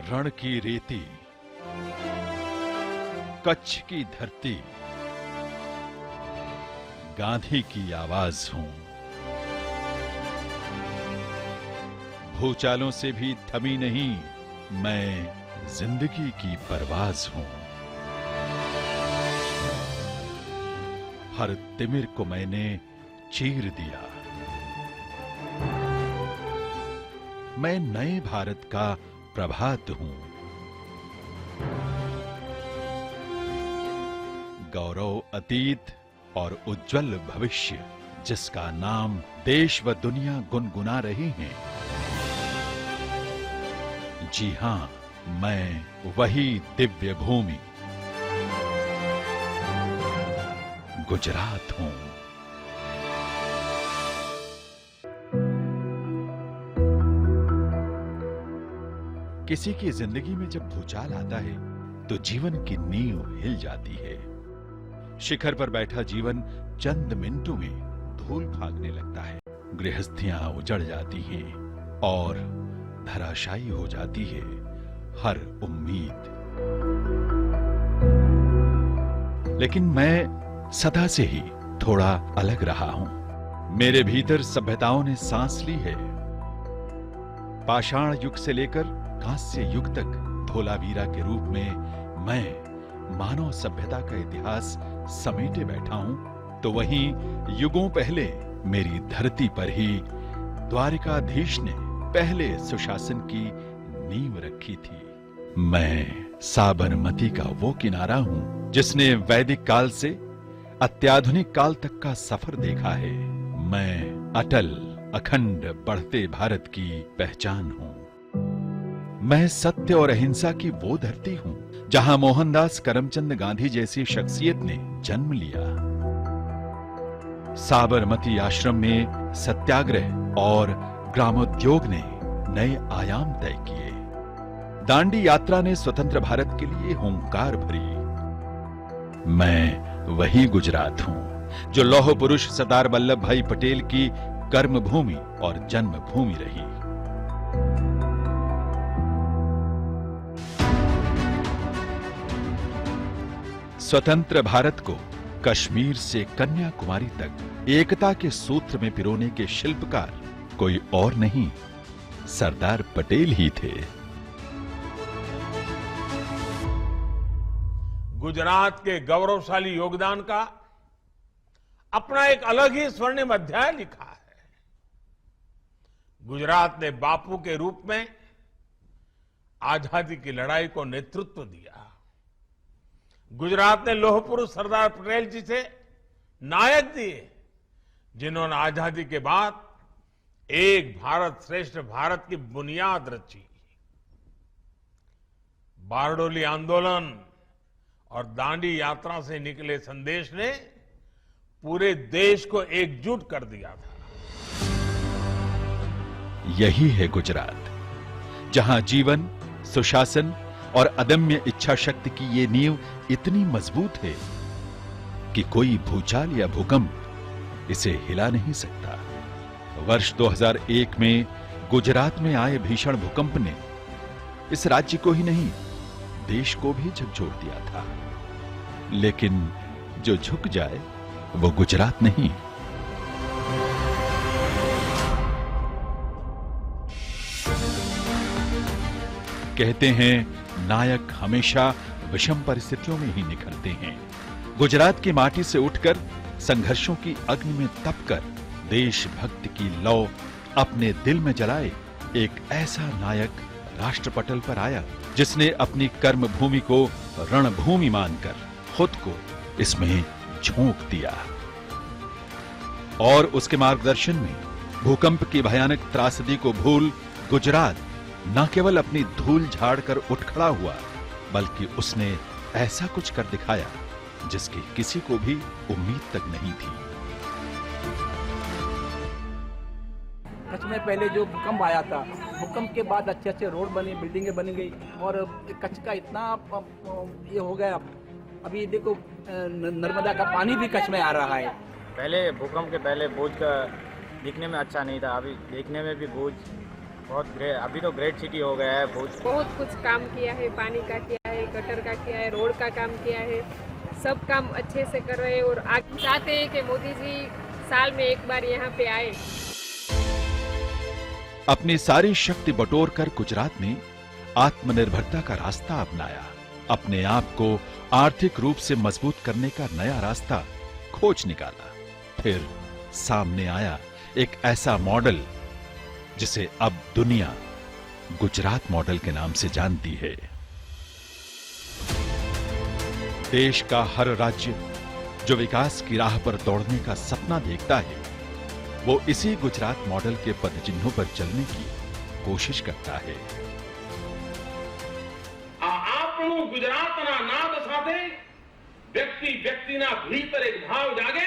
रण की रेती, कच्छ की धरती, गांधी की आवाज हूं। भूचालों से भी थमी नहीं, मैं जिंदगी की परवाज हूं। हर तिमिर को मैंने चीर दिया। मैं नए भारत का प्रभात हूं। गौरव अतीत और उज्जवल भविष्य, जिसका नाम देश व दुनिया गुनगुना रही हैं। जी हां, मैं वही दिव्य भूमि गुजरात हूं। किसी की जिंदगी में जब भूचाल आता है तो जीवन की नींव हिल जाती है। शिखर पर बैठा जीवन चंद मिनटों में धूल भागने लगता है। गृहस्थियां उजड़ जाती हैं और धराशायी हो जाती है हर उम्मीद। लेकिन मैं सदा से ही थोड़ा अलग रहा हूं। मेरे भीतर सभ्यताओं ने सांस ली है। पाषाण युग से लेकर कांस्य युग तक धोलावीरा के रूप में मैं मानव सभ्यता का इतिहास समेटे बैठा हूं, तो वहीं युगों पहले मेरी धरती पर ही द्वारिकाधीश ने पहले सुशासन की नींव रखी थी। मैं साबरमती का वो किनारा हूं जिसने वैदिक काल से अत्याधुनिक काल तक का सफर देखा है। मैं अटल अखंड बढ़ते भारत की पहचान हूं। मैं सत्य और अहिंसा की वो धरती हूं जहां मोहनदास करमचंद गांधी जैसी शख्सियत ने जन्म लिया। साबरमती आश्रम में सत्याग्रह और ग्रामोद्योग ने नए आयाम तय किए। दांडी यात्रा ने स्वतंत्र भारत के लिए हुंकार भरी। मैं वही गुजरात हूं जो लौह पुरुष सरदार वल्लभ भाई पटेल की कर्मभूमि और जन्मभूमि रही। स्वतंत्र भारत को कश्मीर से कन्याकुमारी तक एकता के सूत्र में पिरोने के शिल्पकार कोई और नहीं, सरदार पटेल ही थे। गुजरात के गौरवशाली योगदान का अपना एक अलग ही स्वर्णिम अध्याय लिखा है। गुजरात ने बापू के रूप में आजादी की लड़ाई को नेतृत्व दिया। गुजरात ने लौह पुरुष सरदार पटेल जी से नायक दिए, जिन्होंने आजादी के बाद एक भारत श्रेष्ठ भारत की बुनियाद रची। बारडोली आंदोलन और दांडी यात्रा से निकले संदेश ने पूरे देश को एकजुट कर दिया था। यही है गुजरात, जहां जीवन, सुशासन और अदम्य इच्छा शक्ति की ये नींव इतनी मजबूत है कि कोई भूचाल या भूकंप इसे हिला नहीं सकता। वर्ष 2001 में गुजरात में आए भीषण भूकंप ने इस राज्य को ही नहीं, देश को भी झकझोर दिया था। लेकिन जो झुक जाए वो गुजरात नहीं। कहते हैं नायक हमेशा विषम परिस्थितियों में ही निखरते हैं। गुजरात की माटी से उठकर संघर्षों की अग्नि में तपकर देशभक्ति की लौ अपने दिल में जलाए एक ऐसा नायक राष्ट्रपटल पर आया जिसने अपनी कर्मभूमि को रणभूमि मानकर खुद को इसमें झोंक दिया। और उसके मार्गदर्शन में भूकंप की भयानक त्रासदी को भूल गुजरात न केवल अपनी धूल झाड़कर उठ खड़ा हुआ, बल्कि उसने ऐसा कुछ कर दिखाया जिसकी किसी को भी उम्मीद तक नहीं थी। कच्छ में पहले जो भूकंप आया था, भूकंप के बाद अच्छे अच्छे रोड बने, बिल्डिंगें बन गई और कच्छ का इतना ये हो गया। अभी देखो नर्मदा का पानी भी कच्छ में आ रहा है। पहले भूकंप के पहले भुज का दिखने में अच्छा नहीं था, अभी देखने में भी भुज बहुत ग्रेट, अभी तो ग्रेट सिटी हो गया है। बहुत कुछ काम किया है, पानी का किया है, गटर का किया है, रोड का काम किया है, सब काम अच्छे से कर रहे हैं और आगे चाहते हैं कि मोदी जी साल में एक बार यहाँ पे आए। अपनी सारी शक्ति बटोर कर गुजरात ने आत्मनिर्भरता का रास्ता अपनाया, अपने आप को आर्थिक रूप से मजबूत करने का नया रास्ता खोज निकाला। फिर सामने आया एक ऐसा मॉडल जिसे अब दुनिया गुजरात मॉडल के नाम से जानती है। देश का हर राज्य जो विकास की राह पर दौड़ने का सपना देखता है, वो इसी गुजरात मॉडल के पदचिन्हों पर चलने की कोशिश करता है। આપણું ગુજરાતના નાદ સાથે વ્યક્તિ વ્યક્તિના ભીતર એક ભાવ જાગે,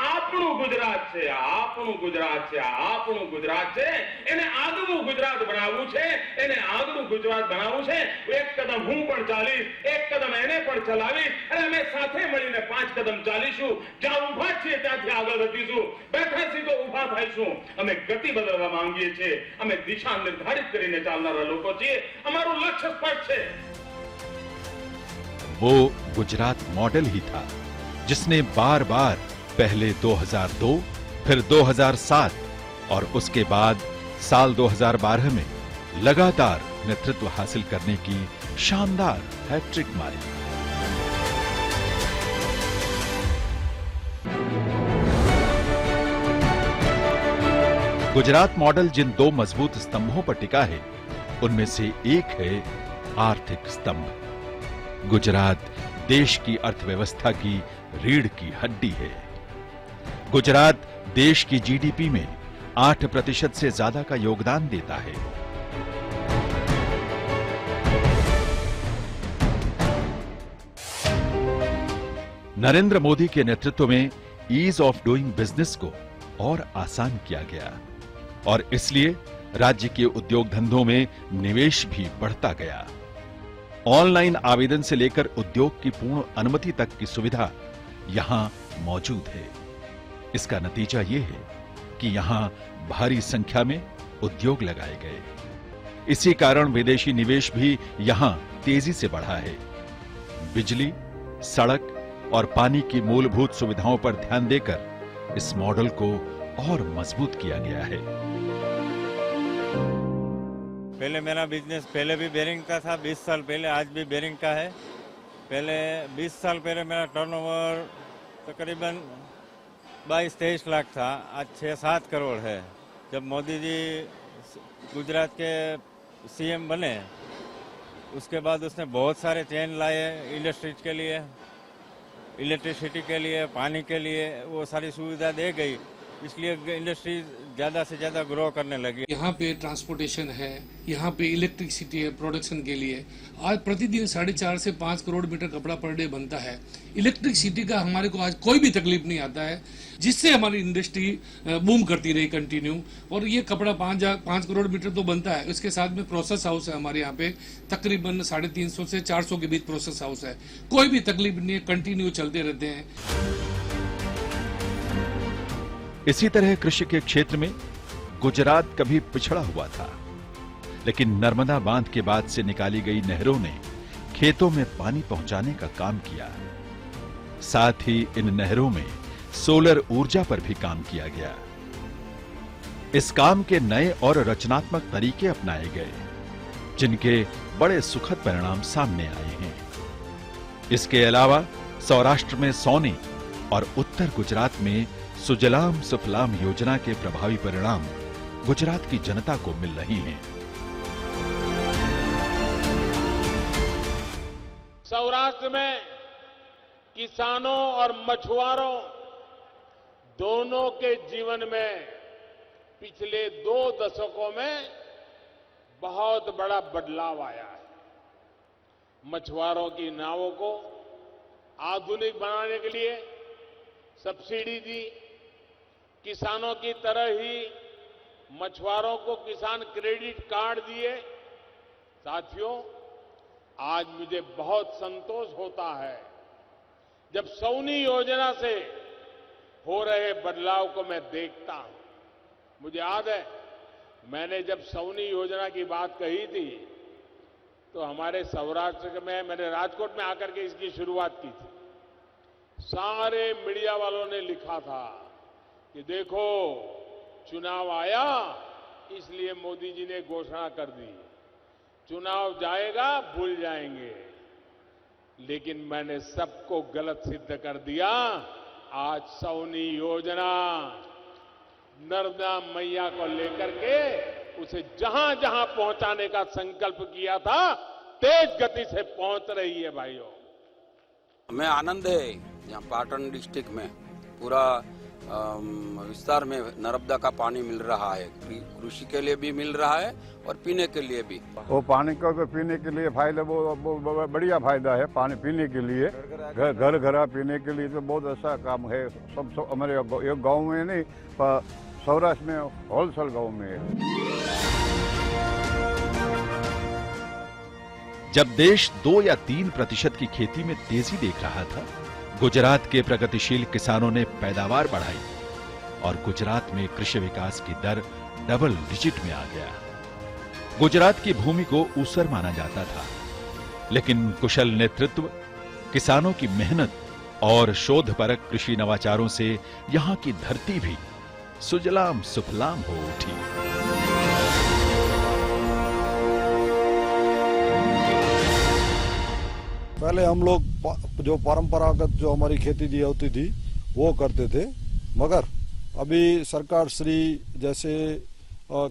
આપણું ગુજરાત છે, આપણું ગુજરાત છે, આપણું ગુજરાત છે, એને આગવું ગુજરાત બનાવવું છે, એને આગવું ગુજરાત બનાવવું છે। એક કદમ હું પણ ચાલીશ, એક કદમ એને પણ ચલાવીશ અને અમે સાથે મળીને 5 કદમ ચાલીશું। જ્યાં ઊભા છીએ ત્યાંથી આગળ વધીશું, બેઠા છીએ તો ઊભા થઈશું। અમે ગતિ બદલવા માંગીએ છીએ, અમે દિશા નિર્ધારિત કરીને ચાલનારા લોકો છીએ। અમારું લક્ષ્ય સ્પષ્ટ છે। वो गुजरात मॉडल ही था जिसने बार बार पहले 2002, फिर 2007 और उसके बाद साल 2012 में लगातार नेतृत्व हासिल करने की शानदार हैट्रिक मारी। गुजरात मॉडल जिन 2 मजबूत स्तंभों पर टिका है, उनमें से एक है आर्थिक स्तंभ। गुजरात देश की अर्थव्यवस्था की रीढ़ की हड्डी है। गुजरात देश की जीडीपी में 8% से ज्यादा का योगदान देता है। नरेंद्र मोदी के नेतृत्व में ईज ऑफ डूइंग बिजनेस को और आसान किया गया और इसलिए राज्य के उद्योग धंधों में निवेश भी बढ़ता गया। ऑनलाइन आवेदन से लेकर उद्योग की पूर्ण अनुमति तक की सुविधा यहां मौजूद है। इसका नतीजा यह है कि यहां भारी संख्या में उद्योग लगाए गए। इसी कारण विदेशी निवेश भी यहां तेजी से बढ़ा है। बिजली, सड़क और पानी की मूलभूत सुविधाओं पर ध्यान देकर इस मॉडल को और मजबूत किया गया है। पहले मेरा बिजनेस पहले भी बेरिंग का था, 20 साल पहले, आज भी बेरिंग का है। पहले 20 साल पहले मेरा टर्नओवर तकरीबन 22-23 लाख था, आज 6-7 करोड़ है। जब मोदी जी गुजरात के सीएम बने उसके बाद उसने बहुत सारे चेन लाए इंडस्ट्रीज के लिए, इलेक्ट्रिसिटी के लिए, पानी के लिए, वो सारी सुविधा दे गई, इसलिए इंडस्ट्री ज़्यादा से ज़्यादा ग्रो करने लगी। यहाँ पे ट्रांसपोर्टेशन है, यहाँ पे इलेक्ट्रिसिटी है प्रोडक्शन के लिए। आज प्रतिदिन 4.5 से 5 करोड़ मीटर कपड़ा पर डे बनता है। इलेक्ट्रिसिटी का हमारे को आज कोई भी तकलीफ नहीं आता है, जिससे हमारी इंडस्ट्री बूम करती रही कंटिन्यू। और ये कपड़ा 5 करोड़ मीटर तो बनता है, उसके साथ में प्रोसेस हाउस है हमारे यहाँ पे, तकरीबन 350 से 400 के बीच प्रोसेस हाउस है। कोई भी तकलीफ नहीं है, कंटिन्यू चलते रहते हैं। इसी तरह कृषि के क्षेत्र में गुजरात कभी पिछड़ा हुआ था, लेकिन नर्मदा बांध के बाद से निकाली गई नहरों ने खेतों में पानी पहुंचाने का काम किया। साथ ही इन नहरों में सोलर ऊर्जा पर भी काम किया गया। इस काम के नए और रचनात्मक तरीके अपनाए गए, जिनके बड़े सुखद परिणाम सामने आए हैं। इसके अलावा सौराष्ट्र में सौनी और उत्तर गुजरात में सुजलाम सुफलाम योजना के प्रभावी परिणाम गुजरात की जनता को मिल रही हैं। सौराष्ट्र में किसानों और मछुआरों दोनों के जीवन में पिछले 2 दशकों में बहुत बड़ा बदलाव आया है। मछुआरों की नावों को आधुनिक बनाने के लिए सब्सिडी दी, किसानों की तरह ही मछुआरों को किसान क्रेडिट कार्ड दिए। साथियों, आज मुझे बहुत संतोष होता है जब सौनी योजना से हो रहे बदलाव को मैं देखता हूं। मुझे याद है मैंने जब सौनी योजना की बात कही थी तो हमारे सौराष्ट्र में मैंने राजकोट में आकर के इसकी शुरुआत की थी। सारे मीडिया वालों ने लिखा था कि देखो चुनाव आया इसलिए मोदी जी ने घोषणा कर दी, चुनाव जाएगा भूल जाएंगे। लेकिन मैंने सबको गलत सिद्ध कर दिया। आज सौनी योजना नर्मदा मैया को लेकर के उसे जहां जहां पहुंचाने का संकल्प किया था तेज गति से पहुंच रही है भाइयों। हमें आनंद है यहाँ पाटन डिस्ट्रिक्ट में पूरा विस्तार में नर्मदा का पानी मिल रहा है, कृषि के लिए भी मिल रहा है और पीने के लिए भी। वो पानी को तो पीने के लिए फायदा वो बढ़िया फायदा है। पानी पीने के लिए घर घर पीने के लिए तो बहुत अच्छा काम है। सब हमारे गांव में नहीं पर सौराष्ट्र में होलसेल गांव में है। जब देश 2 या 3% की खेती में तेजी देख रहा था, गुजरात के प्रगतिशील किसानों ने पैदावार बढ़ाई और गुजरात में कृषि विकास की दर डबल डिजिट में आ गया। गुजरात की भूमि को ऊसर माना जाता था, लेकिन कुशल नेतृत्व, किसानों की मेहनत और शोधपरक कृषि नवाचारों से यहां की धरती भी सुजलाम सुफलाम हो उठी। पहले हम लोग जो परंपरागत जो हमारी खेती दी होती थी वो करते थे, मगर अभी सरकार श्री जैसे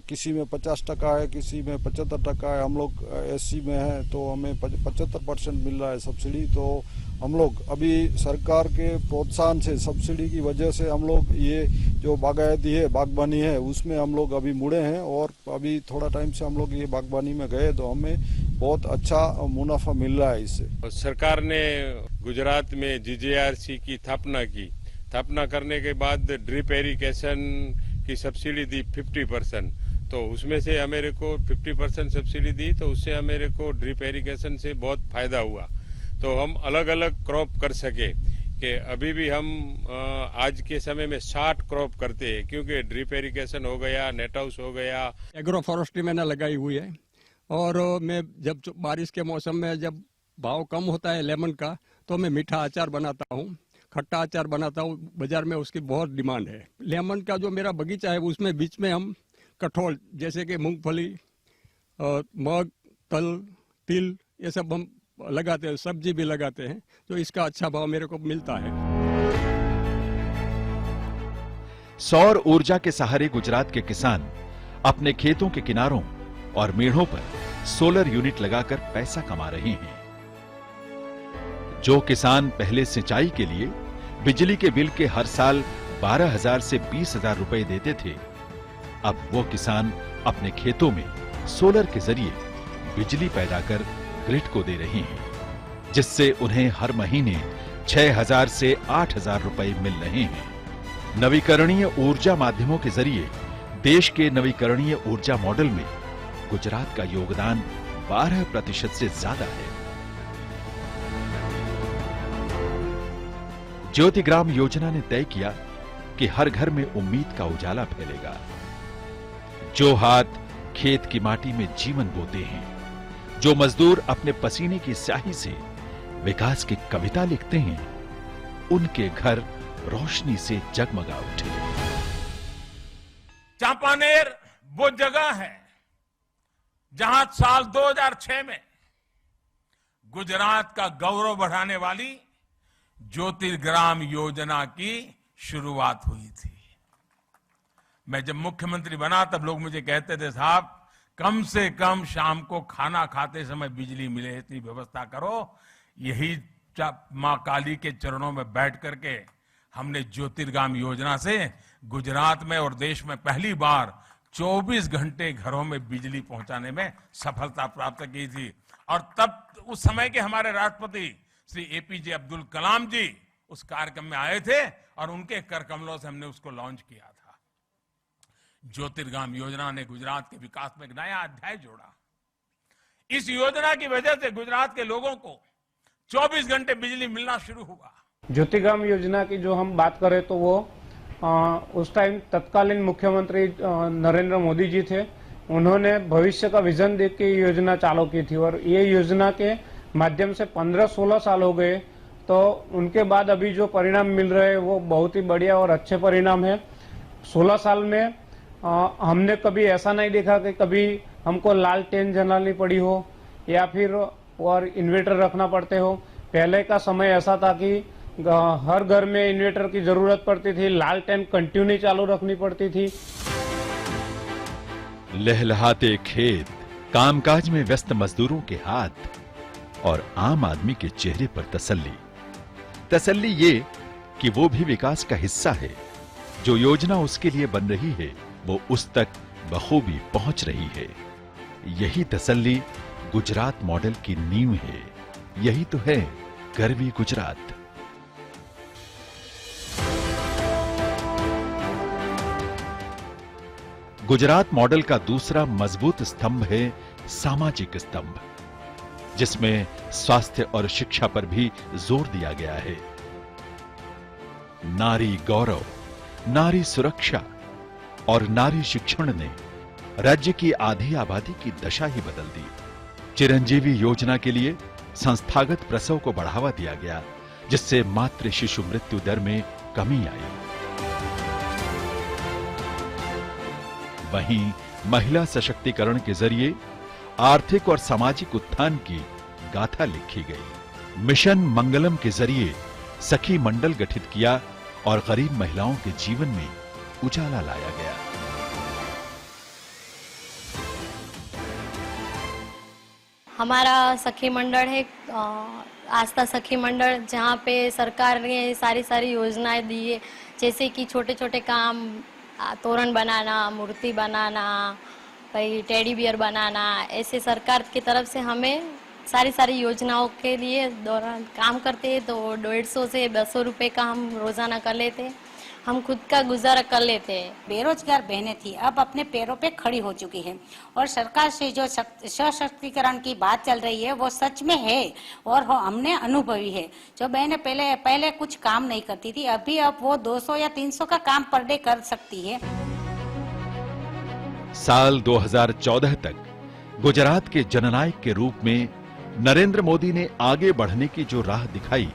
किसी में 50% है, किसी में 75% है। हम लोग एससी में हैं तो हमें 75% मिल रहा है सब्सिडी। तो हम लोग अभी सरकार के प्रोत्साहन से, सब्सिडी की वजह से हम लोग ये जो बागायती है, बागबानी है, उसमें हम लोग अभी मुड़े हैं। और अभी थोड़ा टाइम से हम लोग ये बागबानी में गए तो हमें बहुत अच्छा मुनाफा मिल रहा है इससे। सरकार ने गुजरात में जीजेआरसी की स्थापना की। स्थापना करने के बाद ड्रिप इरिगेशन की सब्सिडी दी 50%। तो उसमें से हमें को 50% सब्सिडी दी, तो उससे हमें को ड्रिप इरिगेशन से बहुत फायदा हुआ। तो हम अलग अलग क्रॉप कर सके कि अभी भी हम आज के समय में 60 क्रॉप करते हैं, क्योंकि ड्रिप इरिगेशन हो गया, नेट हाउस हो गया। एग्रो फॉरेस्ट्री मैंने लगाई हुई है और मैं जब बारिश के मौसम में जब भाव कम होता है लेमन का, तो मैं मीठा अचार बनाता हूँ, खट्टा अचार बनाता हूँ। बाजार में उसकी बहुत डिमांड है। लेमन का जो मेरा बगीचा है उसमें बीच में हम कठोल जैसे कि मूंगफली, मग, तल, तिल ये सब हम लगाते हैं, सब्जी भी लगाते हैं, तो इसका अच्छा भाव मेरे को मिलता है। सौर ऊर्जा के सहारे गुजरात के किसान अपने खेतों के किनारों और मेढ़ों पर सोलर यूनिट लगाकर पैसा कमा रहे हैं। जो किसान पहले सिंचाई के लिए बिजली के बिल के हर साल 12,000 से 20,000 रुपए देते थे, अब वो किसान अपने खेतों में सोलर के जरिए बिजली पैदा कर ग्रिड को दे रहे हैं, जिससे उन्हें हर महीने 6,000 से 8,000 रुपए मिल रहे हैं। नवीकरणीय ऊर्जा माध्यमों के जरिए देश के नवीकरणीय ऊर्जा मॉडल में गुजरात का योगदान 12% से ज्यादा है। ज्योतिग्राम योजना ने तय किया कि हर घर में उम्मीद का उजाला फैलेगा। जो हाथ खेत की माटी में जीवन बोते हैं, जो मजदूर अपने पसीने की स्याही से विकास की कविता लिखते हैं, उनके घर रोशनी से जगमगा उठे। चांपानेर वो जगह है जहां साल 2006 में गुजरात का गौरव बढ़ाने वाली ज्योतिर्ग्राम योजना की शुरुआत हुई थी। मैं जब मुख्यमंत्री बना तब लोग मुझे कहते थे, साहब कम से कम शाम को खाना खाते समय बिजली मिले इतनी व्यवस्था करो। यही मां काली के चरणों में बैठ करके हमने ज्योतिर्ग्राम योजना से गुजरात में और देश में पहली बार 24 घंटे घरों में बिजली पहुंचाने में सफलता प्राप्त की थी। और तब उस समय के हमारे राष्ट्रपति श्री एपीजे अब्दुल कलाम जी उस कार्यक्रम में आए थे और उनके कर कमलों से हमने उसको लॉन्च किया था। ज्योतिर्ग्राम योजना ने गुजरात के विकास में एक नया अध्याय जोड़ा। इस योजना की वजह से गुजरात के लोगों को 24 घंटे बिजली मिलना शुरू हुआ। ज्योतिर्ग्राम योजना की जो हम बात करें तो वो उस टाइम तत्कालीन मुख्यमंत्री नरेंद्र मोदी जी थे, उन्होंने भविष्य का विजन देख के योजना चालू की थी और ये योजना के माध्यम से 15-16 साल हो गए, तो उनके बाद अभी जो परिणाम मिल रहे हैं वो बहुत ही बढ़िया और अच्छे परिणाम है। 16 साल में हमने कभी ऐसा नहीं देखा कि कभी हमको लालटेन जलानी पड़ी हो या फिर और इन्वर्टर रखना पड़ते हो। पहले का समय ऐसा था कि हर घर में इन्वर्टर की जरूरत पड़ती थी, लालटेन कंटिन्यू चालू रखनी पड़ती थी। लहलहाते खेत, कामकाज में व्यस्त मजदूरों के हाथ और आम आदमी के चेहरे पर तसल्ली ये कि वो भी विकास का हिस्सा है। जो योजना उसके लिए बन रही है वो उस तक बखूबी पहुंच रही है। यही तसल्ली गुजरात मॉडल की नींव है। यही तो है गर्वी गुजरात। गुजरात मॉडल का दूसरा मजबूत स्तंभ है सामाजिक स्तंभ, जिसमें स्वास्थ्य और शिक्षा पर भी जोर दिया गया है। नारी गौरव, नारी सुरक्षा और नारी शिक्षण ने राज्य की आधी आबादी की दशा ही बदल दी। चिरंजीवी योजना के लिए संस्थागत प्रसव को बढ़ावा दिया गया, जिससे मातृ शिशु मृत्यु दर में कमी आई। वहीं महिला सशक्तिकरण के जरिए आर्थिक और सामाजिक उत्थान की गाथा लिखी गई। मिशन मंगलम के जरिए सखी मंडल गठित किया और गरीब महिलाओं के जीवन में उजाला लाया गया। हमारा सखी मंडल है आस्था सखी मंडल, जहाँ पे सरकार ने सारी योजनाएं दी है, जैसे कि छोटे छोटे काम, तोरण बनाना, मूर्ति बनाना, भाई टेडी बियर बनाना, ऐसे सरकार की तरफ से हमें सारी योजनाओं के लिए दौरान काम करते हैं। तो 150 से 200 रुपए का हम रोजाना कर लेते हैं, हम खुद का गुजारा कर लेते हैं। बेरोजगार बहनें थी, अब अपने पैरों पे खड़ी हो चुकी है और सरकार से जो सशक्तिकरण की बात चल रही है वो सच में है और हमने अनुभवी है। जो बहनें पहले कुछ काम नहीं करती थी, अभी अब वो 200 या 300 का काम पर डे कर सकती है। साल 2014 तक गुजरात के जननायक के रूप में नरेंद्र मोदी ने आगे बढ़ने की जो राह दिखाई,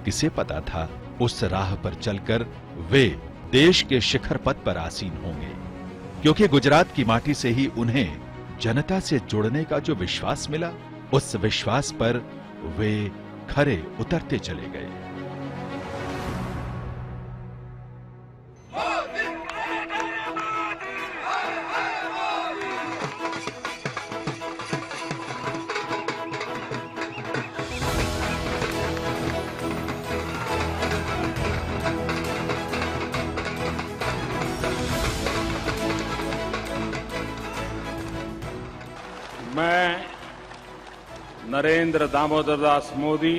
किसे पता था उस राह पर चलकर वे देश के शिखर पद पर आसीन होंगे। क्योंकि गुजरात की माटी से ही उन्हें जनता से जुड़ने का जो विश्वास मिला, उस विश्वास पर वे खरे उतरते चले गए। मैं नरेंद्र दामोदर दास मोदी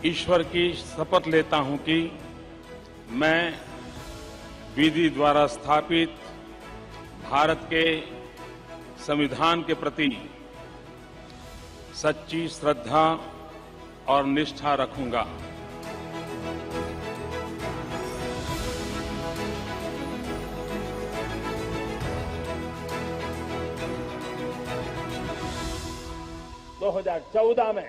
ईश्वर की शपथ लेता हूं कि मैं विधि द्वारा स्थापित भारत के संविधान के प्रति सच्ची श्रद्धा और निष्ठा रखूंगा। दो 2014 में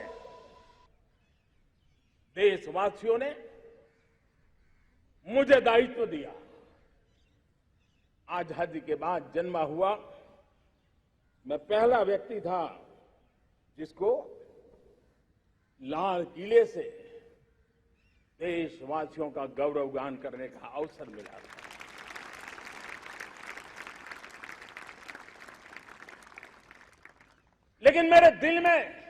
देशवासियों ने मुझे दायित्व दिया। आजादी के बाद जन्मा हुआ मैं पहला व्यक्ति था जिसको लाल किले से देशवासियों का गौरवगान करने का अवसर मिला। लेकिन मेरे दिल में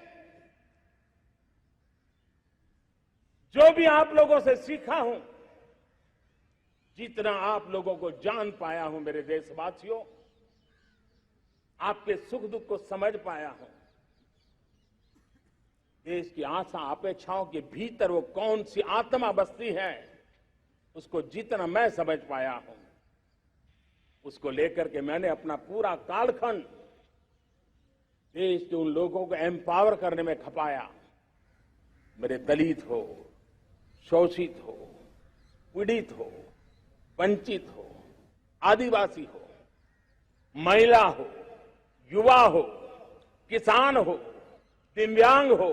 जो भी आप लोगों से सीखा हूं, जितना आप लोगों को जान पाया हूं मेरे देशवासियों, आपके सुख दुख को समझ पाया हूं, देश की आशा अपेक्षाओं के भीतर वो कौन सी आत्मा बसती है, उसको जितना मैं समझ पाया हूं, उसको लेकर के मैंने अपना पूरा कालखंड देश के उन लोगों को एम्पावर करने में खपाया। मेरे दलित हो, शोषित हो, पीड़ित हो, वंचित हो, आदिवासी हो, महिला हो, युवा हो, किसान हो, दिव्यांग हो,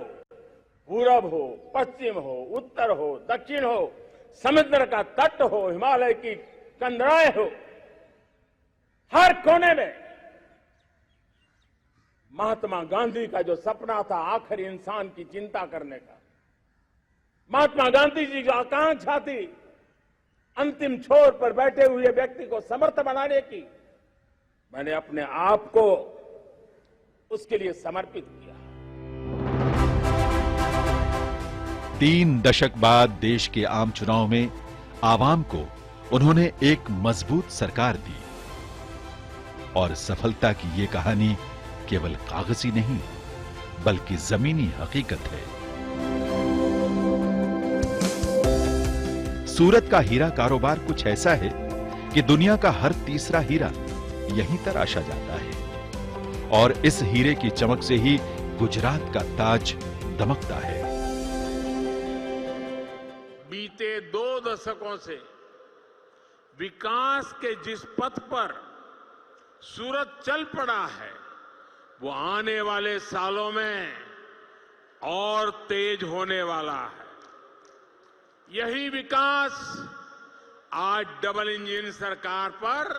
पूरब हो, पश्चिम हो, उत्तर हो, दक्षिण हो, समुद्र का तट हो, हिमालय की कंदराएं हो, हर कोने में महात्मा गांधी का जो सपना था आखिर इंसान की चिंता करने का, महात्मा गांधी जी की आकांक्षा थी अंतिम छोर पर बैठे हुए व्यक्ति को समर्थ बनाने की, मैंने अपने आप को उसके लिए समर्पित किया। 3 दशक बाद देश के आम चुनाव में आवाम को उन्होंने एक मजबूत सरकार दी और सफलता की ये कहानी केवल कागजी नहीं बल्कि जमीनी हकीकत है। सूरत का हीरा कारोबार कुछ ऐसा है कि दुनिया का हर तीसरा हीरा यहीं तराशा जाता है और इस हीरे की चमक से ही गुजरात का ताज दमकता है। बीते 2 दशकों से विकास के जिस पथ पर सूरत चल पड़ा है वो आने वाले सालों में और तेज होने वाला है। यही विकास आज डबल इंजन सरकार पर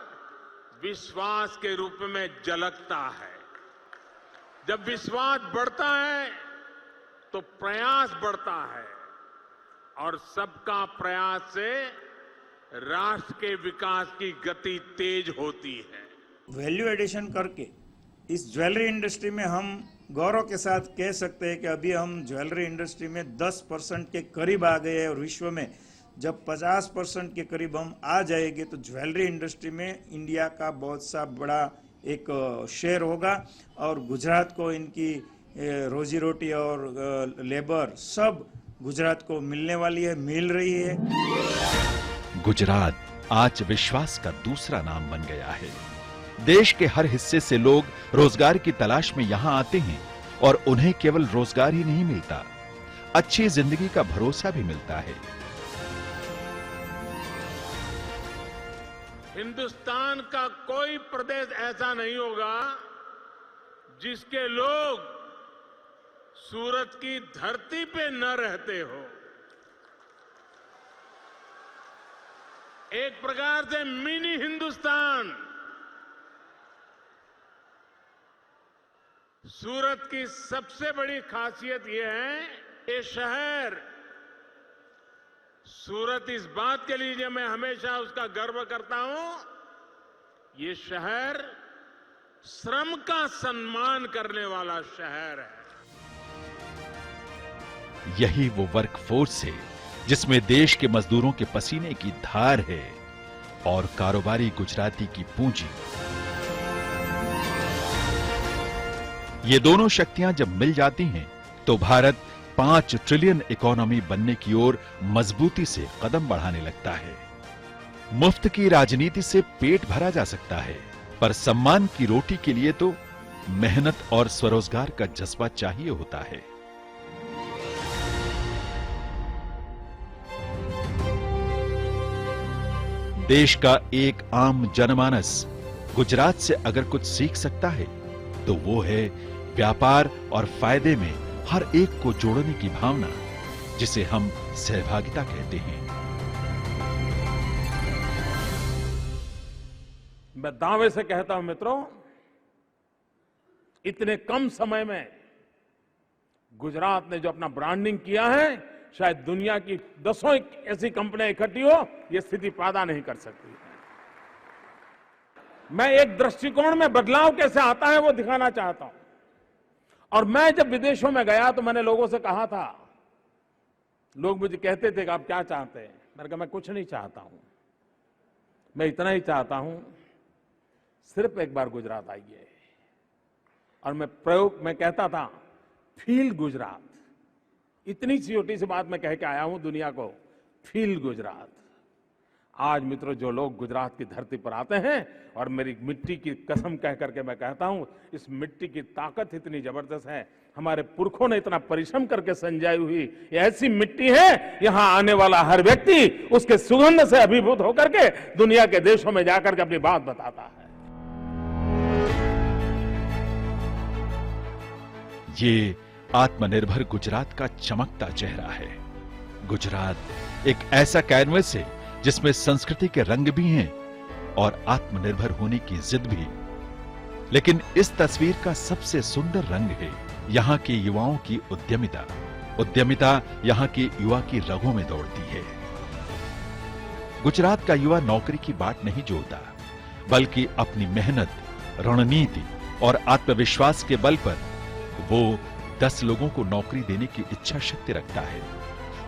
विश्वास के रूप में झलकता है। जब विश्वास बढ़ता है तो प्रयास बढ़ता है और सबका प्रयास से राष्ट्र के विकास की गति तेज होती है। वैल्यू एडिशन करके इस ज्वेलरी इंडस्ट्री में हम गौरव के साथ कह सकते हैं कि अभी हम ज्वेलरी इंडस्ट्री में 10% के करीब आ गए हैं और विश्व में जब 50% के करीब हम आ जाएंगे तो ज्वेलरी इंडस्ट्री में इंडिया का बहुत सा बड़ा एक शेयर होगा और गुजरात को इनकी रोजी रोटी और लेबर सब गुजरात को मिलने वाली है, मिल रही है। गुजरात आज विश्वास का दूसरा नाम बन गया है। देश के हर हिस्से से लोग रोजगार की तलाश में यहां आते हैं और उन्हें केवल रोजगार ही नहीं मिलता, अच्छी जिंदगी का भरोसा भी मिलता है। हिंदुस्तान का कोई प्रदेश ऐसा नहीं होगा जिसके लोग सूरत की धरती पे न रहते हो। एक प्रकार से मिनी हिंदुस्तान सूरत की सबसे बड़ी खासियत यह है ये शहर सूरत इस बात के लिए मैं हमेशा उसका गर्व करता हूं, ये शहर श्रम का सम्मान करने वाला शहर है। यही वो वर्कफोर्स है जिसमें देश के मजदूरों के पसीने की धार है और कारोबारी गुजराती की पूंजी। ये दोनों शक्तियां जब मिल जाती हैं तो भारत 5 ट्रिलियन इकोनॉमी बनने की ओर मजबूती से कदम बढ़ाने लगता है। मुफ्त की राजनीति से पेट भरा जा सकता है, पर सम्मान की रोटी के लिए तो मेहनत और स्वरोजगार का जज्बा चाहिए होता है। देश का एक आम जनमानस गुजरात से अगर कुछ सीख सकता है तो वो है व्यापार और फायदे में हर एक को जोड़ने की भावना, जिसे हम सहभागिता कहते हैं। मैं दावे से कहता हूं मित्रों, इतने कम समय में गुजरात ने जो अपना ब्रांडिंग किया है, शायद दुनिया की 10 ऐसी कंपनियां इकट्ठी हो ये स्थिति पैदा नहीं कर सकती। मैं एक दृष्टिकोण में बदलाव कैसे आता है वो दिखाना चाहता हूं। और मैं जब विदेशों में गया तो मैंने लोगों से कहा था, लोग मुझे कहते थे कि आप क्या चाहते हैं, मैंने कहा मैं कुछ नहीं चाहता हूं, मैं इतना ही चाहता हूं सिर्फ एक बार गुजरात आइए। और मैं कहता था फील गुजरात, इतनी छोटी सी बात मैं कह के आया हूं दुनिया को, फील गुजरात। आज मित्रों जो लोग गुजरात की धरती पर आते हैं, और मेरी मिट्टी की कसम कह करके मैं कहता हूं, इस मिट्टी की ताकत इतनी जबरदस्त है, हमारे पुरखों ने इतना परिश्रम करके संजाई हुई ये ऐसी मिट्टी है, यहां आने वाला हर व्यक्ति उसके सुगंध से अभिभूत होकर के दुनिया के देशों में जाकर के अपनी बात बताता है। ये आत्मनिर्भर गुजरात का चमकता चेहरा है। गुजरात एक ऐसा कैनवस है जिसमें संस्कृति के रंग भी हैं और आत्मनिर्भर होने की जिद भी। लेकिन इस तस्वीर का सबसे सुंदर रंग है यहाँ के युवाओं की उद्यमिता। उद्यमिता यहाँ के युवा की रगों में दौड़ती है। गुजरात का युवा नौकरी की बाट नहीं जोड़ता, बल्कि अपनी मेहनत, रणनीति और आत्मविश्वास के बल पर वो 10 लोगों को नौकरी देने की इच्छा शक्ति रखता है।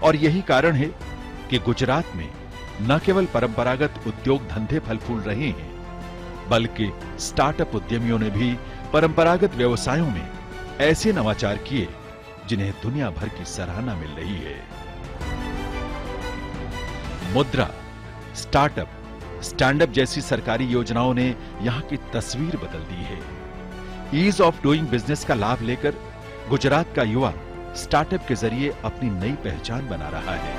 और यही कारण है कि गुजरात में न केवल परंपरागत उद्योग धंधे फल फूल रहे हैं, बल्कि स्टार्टअप उद्यमियों ने भी परंपरागत व्यवसायों में ऐसे नवाचार किए जिन्हें दुनिया भर की सराहना मिल रही है। मुद्रा, स्टार्टअप, स्टैंड अप जैसी सरकारी योजनाओं ने यहां की तस्वीर बदल दी है। ईज ऑफ डूइंग बिजनेस का लाभ लेकर गुजरात का युवा स्टार्टअप के जरिए अपनी नई पहचान बना रहा है।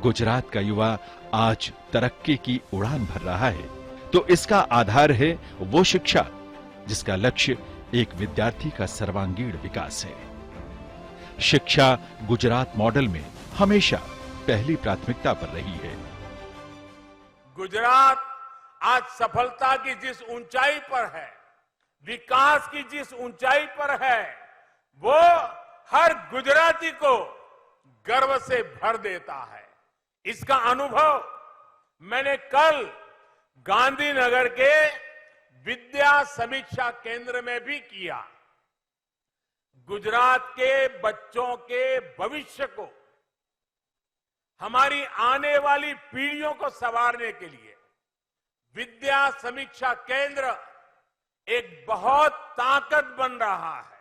गुजरात का युवा आज तरक्की की उड़ान भर रहा है, तो इसका आधार है वो शिक्षा जिसका लक्ष्य एक विद्यार्थी का सर्वांगीण विकास है। शिक्षा गुजरात मॉडल में हमेशा पहली प्राथमिकता पर रही है। गुजरात आज सफलता की जिस ऊंचाई पर है, विकास की जिस ऊंचाई पर है, वो हर गुजराती को गर्व से भर देता है। इसका अनुभव मैंने कल गांधीनगर के विद्या समीक्षा केंद्र में भी किया। गुजरात के बच्चों के भविष्य को, हमारी आने वाली पीढ़ियों को संवारने के लिए विद्या समीक्षा केंद्र एक बहुत ताकत बन रहा है।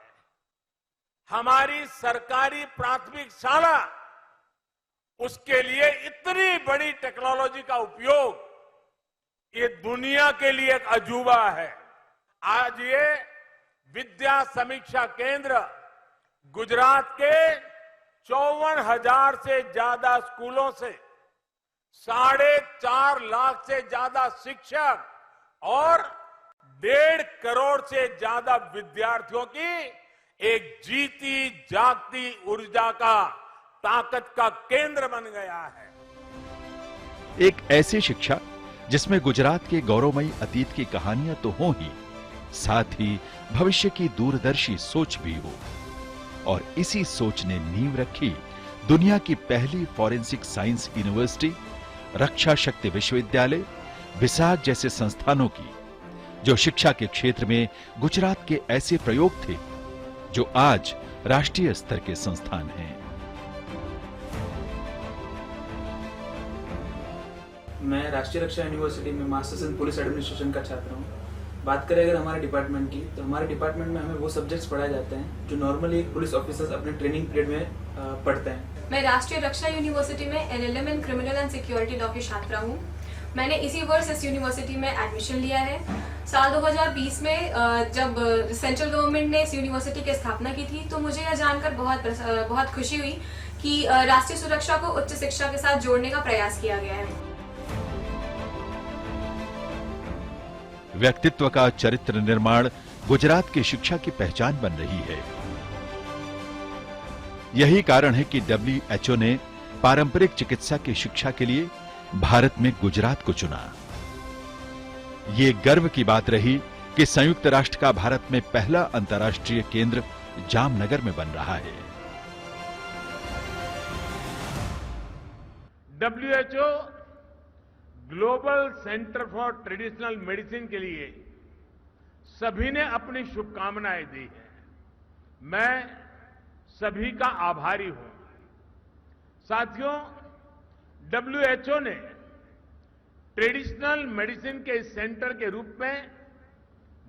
हमारी सरकारी प्राथमिक शाला, उसके लिए इतनी बड़ी टेक्नोलॉजी का उपयोग, ये दुनिया के लिए एक अजूबा है। आज ये विद्या समीक्षा केंद्र गुजरात के 54,000 से ज्यादा स्कूलों से 4.5 लाख से ज्यादा शिक्षक और 1.5 करोड़ से ज्यादा विद्यार्थियों की एक जीती जागती ऊर्जा का, ताकत का केंद्र बन गया है। एक ऐसी शिक्षा जिसमें गुजरात के गौरवमयी अतीत की कहानियां तो हों ही, साथ ही भविष्य की दूरदर्शी सोच भी हो। और इसी सोच ने नींव रखी दुनिया की पहली फॉरेंसिक साइंस यूनिवर्सिटी, रक्षा शक्ति विश्वविद्यालय, विसाख जैसे संस्थानों की, जो शिक्षा के क्षेत्र में गुजरात के ऐसे प्रयोग थे जो आज राष्ट्रीय स्तर के संस्थान हैं। मैं राष्ट्रीय रक्षा यूनिवर्सिटी में मास्टर्स इन पुलिस एडमिनिस्ट्रेशन का छात्र हूँ। बात करें अगर हमारे डिपार्टमेंट की, तो हमारे डिपार्टमेंट में हमें वो सब्जेक्ट्स पढ़ाए जाते हैं जो नॉर्मली एक पुलिस ऑफिसर्स अपने ट्रेनिंग पीरियड में पढ़ते हैं। मैं राष्ट्रीय रक्षा यूनिवर्सिटी में LLM in criminal and security law की छात्रा हूँ। मैंने इसी वर्ष इस यूनिवर्सिटी में एडमिशन लिया है। साल 2020 में जब सेंट्रल गवर्नमेंट ने इस यूनिवर्सिटी की स्थापना की थी, तो मुझे यह जानकर बहुत खुशी हुई कि राष्ट्रीय सुरक्षा को उच्च शिक्षा के साथ जोड़ने का प्रयास किया गया है। व्यक्तित्व का चरित्र निर्माण गुजरात की शिक्षा की पहचान बन रही है। यही कारण है कि WHO ने पारंपरिक चिकित्सा की शिक्षा के लिए भारत में गुजरात को चुना। ये गर्व की बात रही कि संयुक्त राष्ट्र का भारत में पहला अंतर्राष्ट्रीय केंद्र जामनगर में बन रहा है। WHO global centre for traditional medicine के लिए सभी ने अपनी शुभकामनाएं दी हैं। मैं सभी का आभारी हूं। साथियों, WHO ने ट्रेडिशनल मेडिसिन के इस सेंटर के रूप में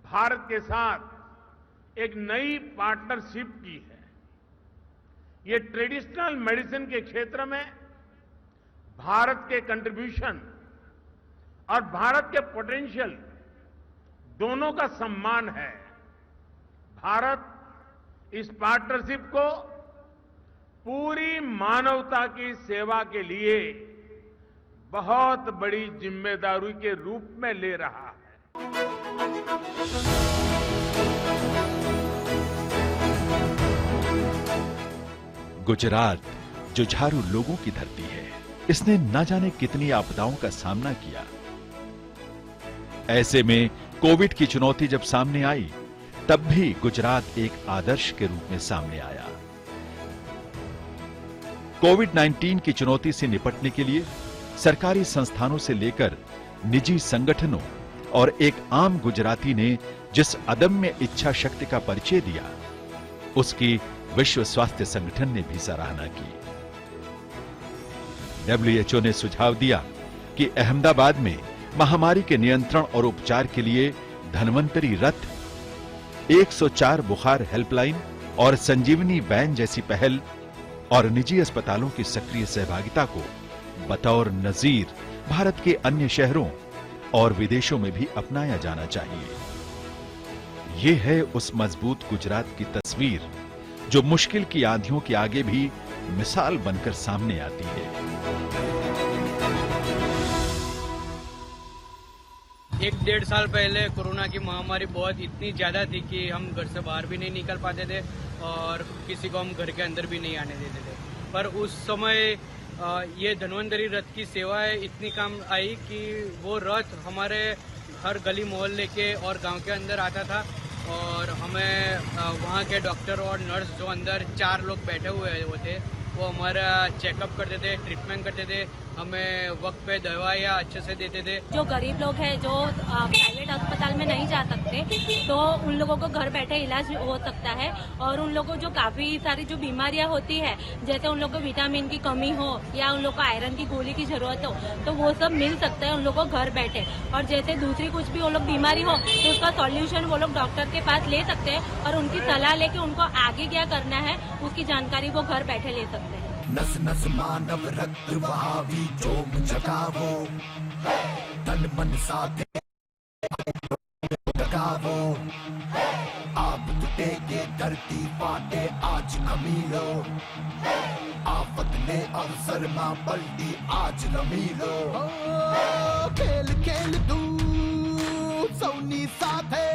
भारत के साथ एक नई पार्टनरशिप की है। ये ट्रेडिशनल मेडिसिन के क्षेत्र में भारत के कंट्रीब्यूशन और भारत के पोटेंशियल दोनों का सम्मान है। भारत इस पार्टनरशिप को पूरी मानवता की सेवा के लिए बहुत बड़ी जिम्मेदारी के रूप में ले रहा है। गुजरात जुझारू लोगों की धरती है। इसने न जाने कितनी आपदाओं का सामना किया। ऐसे में कोविड की चुनौती जब सामने आई, तब भी गुजरात एक आदर्श के रूप में सामने आया। कोविड-19 की चुनौती से निपटने के लिए सरकारी संस्थानों से लेकर निजी संगठनों और एक आम गुजराती ने जिस अदम्य इच्छा शक्ति का परिचय दिया, उसकी विश्व स्वास्थ्य संगठन ने भी सराहना की। WHO ने सुझाव दिया कि अहमदाबाद में महामारी के नियंत्रण और उपचार के लिए धन्वंतरी रथ, 104 बुखार हेल्पलाइन और संजीवनी वैन जैसी पहल और निजी अस्पतालों की सक्रिय सहभागिता को बतौर नजीर भारत के अन्य शहरों और विदेशों में भी अपनाया जाना चाहिए। ये है उस मजबूत गुजरात की तस्वीर जो मुश्किल की आंधियों के आगे भी मिसाल बनकर सामने आती है। 1-1.5 साल पहले कोरोना की महामारी बहुत इतनी ज्यादा थी कि हम घर से बाहर भी नहीं निकल पाते थे और किसी को हम घर के अंदर भी नहीं आने देते थे। पर उस समय ये धन्वंतरी रथ की सेवाएं इतनी काम आई कि वो रथ हमारे हर गली मोहल्ले के और गांव के अंदर आता था और हमें वहाँ के डॉक्टर और नर्स जो अंदर 4 लोग बैठे हुए होते, वो हमारा चेकअप करते थे, ट्रीटमेंट करते थे, हमें वक्त पे दवाइयाँ अच्छे से देते थे। जो गरीब लोग हैं जो प्राइवेट अस्पताल में नहीं जा सकते, तो उन लोगों को घर बैठे इलाज हो सकता है और उन लोगों को जो काफी सारी जो बीमारियां होती है, जैसे उन लोगों को विटामिन की कमी हो या उन लोगों को आयरन की गोली की जरूरत हो, तो वो सब मिल सकता है उन लोगों को घर बैठे। और जैसे दूसरी कुछ भी वो लोग बीमारी हो तो उसका सॉल्यूशन वो लोग डॉक्टर के पास ले सकते हैं और उनकी सलाह लेके उनको आगे क्या करना है उसकी जानकारी वो घर बैठे ले सकते हैं। नस नस मानव रक्त वहावी जोम जगावो, तन मन साथे लगावो, आप टूटेगे धरती फाटे आज खमीलो, आफत ने अवसर मां पलटी आज रमीलो। खेल खेल तू सौनी साथे,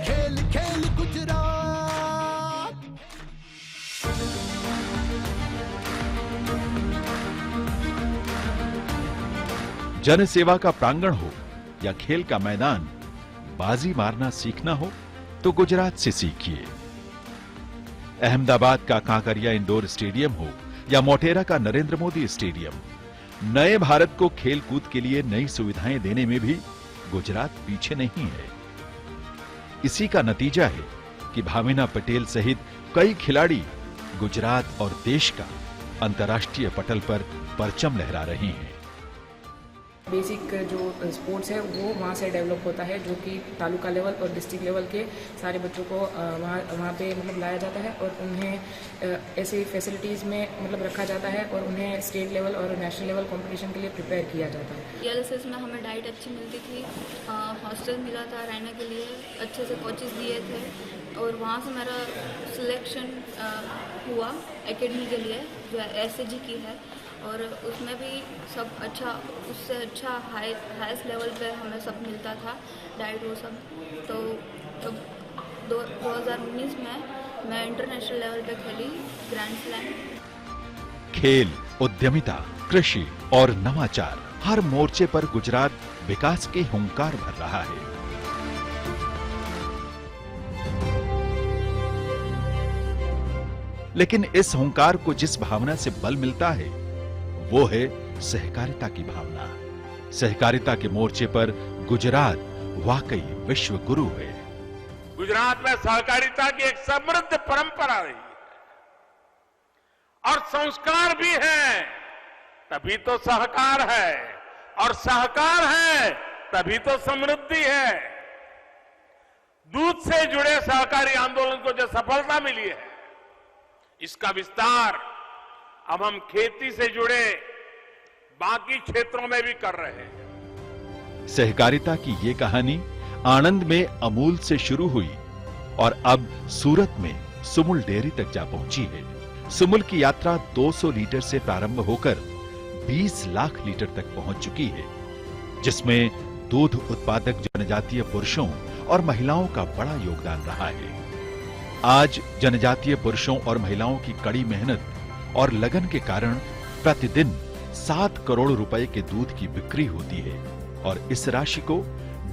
खेल खेल गुजरात। जन सेवा का प्रांगण हो या खेल का मैदान, बाजी मारना सीखना हो तो गुजरात से सीखिए। अहमदाबाद का कांकरिया इंडोर स्टेडियम हो या मोटेरा का नरेंद्र मोदी स्टेडियम, नए भारत को खेल कूद के लिए नई सुविधाएं देने में भी गुजरात पीछे नहीं है। इसी का नतीजा है कि भाविना पटेल सहित कई खिलाड़ी गुजरात और देश का अंतर्राष्ट्रीय पटल पर परचम लहरा रहे हैं। बेसिक जो स्पोर्ट्स है वो वहाँ से डेवलप होता है, जो कि तालुका लेवल और डिस्ट्रिक्ट लेवल के सारे बच्चों को वहाँ पे मतलब लाया जाता है और उन्हें ऐसी फैसिलिटीज़ में मतलब रखा जाता है और उन्हें स्टेट लेवल और नेशनल लेवल कंपटीशन के लिए प्रिपेयर किया जाता है। DLSS में हमें डाइट अच्छी मिलती थी, हॉस्टल मिला था रहने के लिए, अच्छे से कोचेस दिए थे और वहाँ से मेरा सिलेक्शन हुआ एकेडमी के लिए जो SAG की है और उसमें भी सब अच्छा, उससे अच्छा हाईएस्ट लेवल पे हमें सब मिलता था, डाइट वो सब। तो 2019 में मैं इंटरनेशनल लेवल पे खेली ग्रैंड स्लैम। खेल, उद्यमिता, कृषि और नवाचार, हर मोर्चे पर गुजरात विकास के हुंकार भर रहा है। लेकिन इस हुंकार को जिस भावना से बल मिलता है वो है सहकारिता की भावना। सहकारिता के मोर्चे पर गुजरात वाकई विश्व गुरु है। गुजरात में सहकारिता की एक समृद्ध परंपरा रही है और संस्कार भी है, तभी तो सहकार है, और सहकार है तभी तो समृद्धि है। दूध से जुड़े सहकारी आंदोलन को जो सफलता मिली है, इसका विस्तार अब हम खेती से जुड़े बाकी क्षेत्रों में भी कर रहे हैं। सहकारिता की ये कहानी आणंद में अमूल से शुरू हुई और अब सूरत में सुमुल डेयरी तक जा पहुंची है। सुमुल की यात्रा 200 लीटर से प्रारंभ होकर 20 लाख लीटर तक पहुंच चुकी है, जिसमें दूध उत्पादक जनजातीय पुरुषों और महिलाओं का बड़ा योगदान रहा है। आज जनजातीय पुरुषों और महिलाओं की कड़ी मेहनत और लगन के कारण प्रतिदिन 7 करोड़ रुपए के दूध की बिक्री होती है और इस राशि को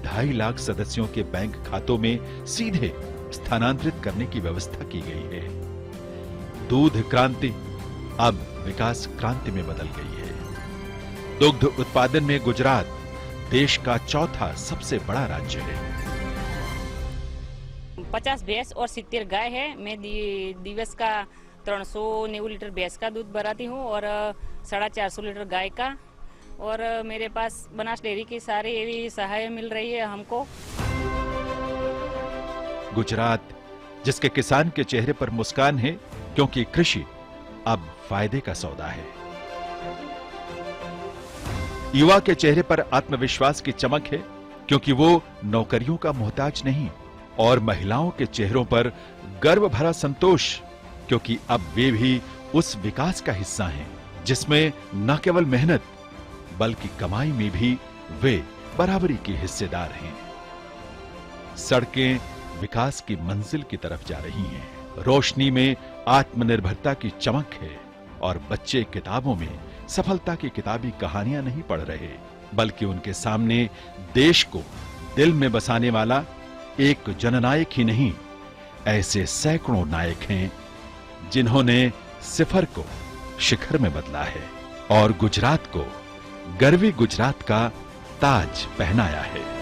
2.5 लाख सदस्यों के बैंक खातों में सीधे स्थानांतरित करने की व्यवस्था की गई है। दूध क्रांति अब विकास क्रांति में बदल गई है। दुग्ध उत्पादन में गुजरात देश का चौथा सबसे बड़ा राज्य है। 50 भैंस और 70 गाय है। मैं दिवस का 390 लीटर भैंस का दूध भराती हूँ और 450 लीटर गाय का, और मेरे पास बनास डेयरी की सारी सहायता मिल रही है हमको। गुजरात जिसके किसान के चेहरे पर मुस्कान है क्योंकि कृषि अब फायदे का सौदा है। युवा के चेहरे पर आत्मविश्वास की चमक है क्योंकि वो नौकरियों का मोहताज नहीं, और महिलाओं के चेहरों पर गर्व भरा संतोष क्योंकि अब वे भी उस विकास का हिस्सा हैं जिसमें न केवल मेहनत बल्कि कमाई में भी वे बराबरी के हिस्सेदार हैं। सड़कें विकास की मंजिल की तरफ जा रही हैं। रोशनी में आत्मनिर्भरता की चमक है और बच्चे किताबों में सफलता की किताबी कहानियां नहीं पढ़ रहे, बल्कि उनके सामने देश को दिल में बसाने वाला एक जननायक ही नहीं, ऐसे सैकड़ों नायक हैं जिन्होंने सिफर को शिखर में बदला है और गुजरात को गर्वी गुजरात का ताज पहनाया है।